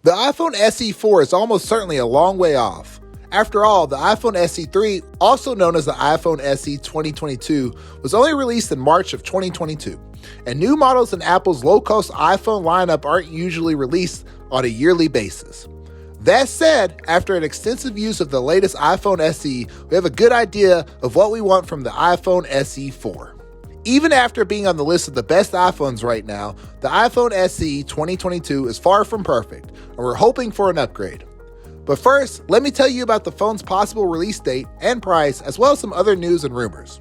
The iPhone SE4 is almost certainly a long way off. After all, the iPhone SE3, also known as the iPhone SE 2022, was only released in March of 2022, and new models in Apple's low-cost iPhone lineup aren't usually released on a yearly basis. That said, after an extensive use of the latest iPhone SE, we have a good idea of what we want from the iPhone SE4. Even after being on the list of the best iPhones right now, the iPhone SE 2022 is far from perfect, and we're hoping for an upgrade. But first, let me tell you about the phone's possible release date and price, as well as some other news and rumors.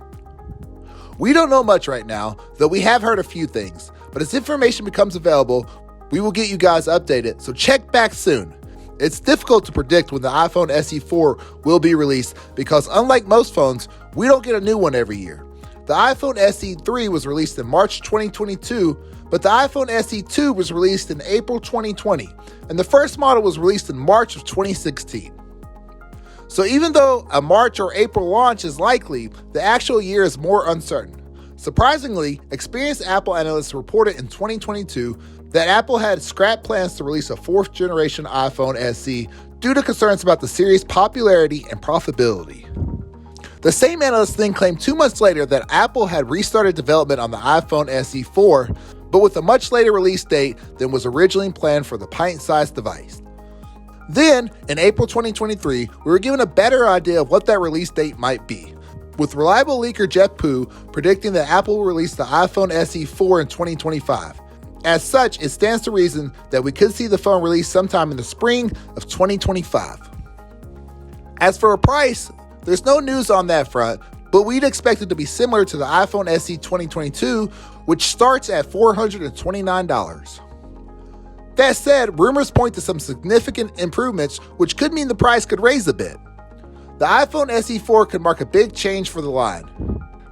We don't know much right now, though we have heard a few things, but as information becomes available, we will get you guys updated, so check back soon. It's difficult to predict when the iPhone SE4 will be released because unlike most phones, we don't get a new one every year. The iPhone SE3 was released in March 2022, but the iPhone SE2 was released in April 2020, and the first model was released in March of 2016. So even though a March or April launch is likely, the actual year is more uncertain. Surprisingly, experienced Apple analysts reported in 2022 that Apple had scrapped plans to release a fourth generation iPhone SE due to concerns about the series' popularity and profitability. The same analyst then claimed 2 months later that Apple had restarted development on the iPhone SE4, but with a much later release date than was originally planned for the pint-sized device. Then, in April 2023, we were given a better idea of what that release date might be, with reliable leaker Jeff Poo predicting that Apple will release the iPhone SE4 in 2025. As such, it stands to reason that we could see the phone released sometime in the spring of 2025. As for a price, there's no news on that front, but we'd expect it to be similar to the iPhone SE 2022, which starts at $429. That said, rumors point to some significant improvements, which could mean the price could raise a bit. The iPhone SE4 could mark a big change for the line.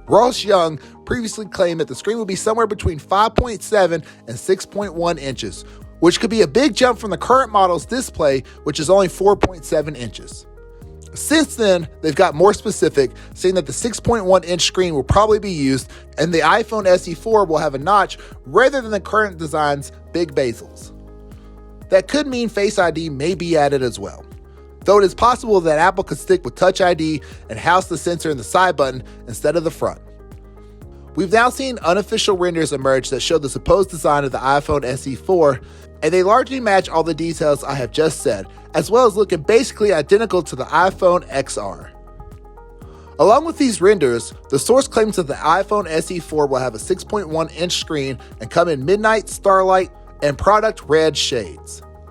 Ross Young previously claimed that the screen would be somewhere between 5.7 and 6.1 inches, which could be a big jump from the current model's display, which is only 4.7 inches. Since then, they've got more specific, saying that the 6.1-inch screen will probably be used, and the iPhone SE4 will have a notch rather than the current design's big bezels. That could mean Face ID may be added as well, though it is possible that Apple could stick with Touch ID and house the sensor in the side button instead of the front. We've now seen unofficial renders emerge that show the supposed design of the iPhone SE4, and they largely match all the details I have just said, as well as looking basically identical to the iPhone XR. Along with these renders, the source claims that the iPhone SE4 will have a 6.1-inch screen and come in midnight, starlight, and product red shades.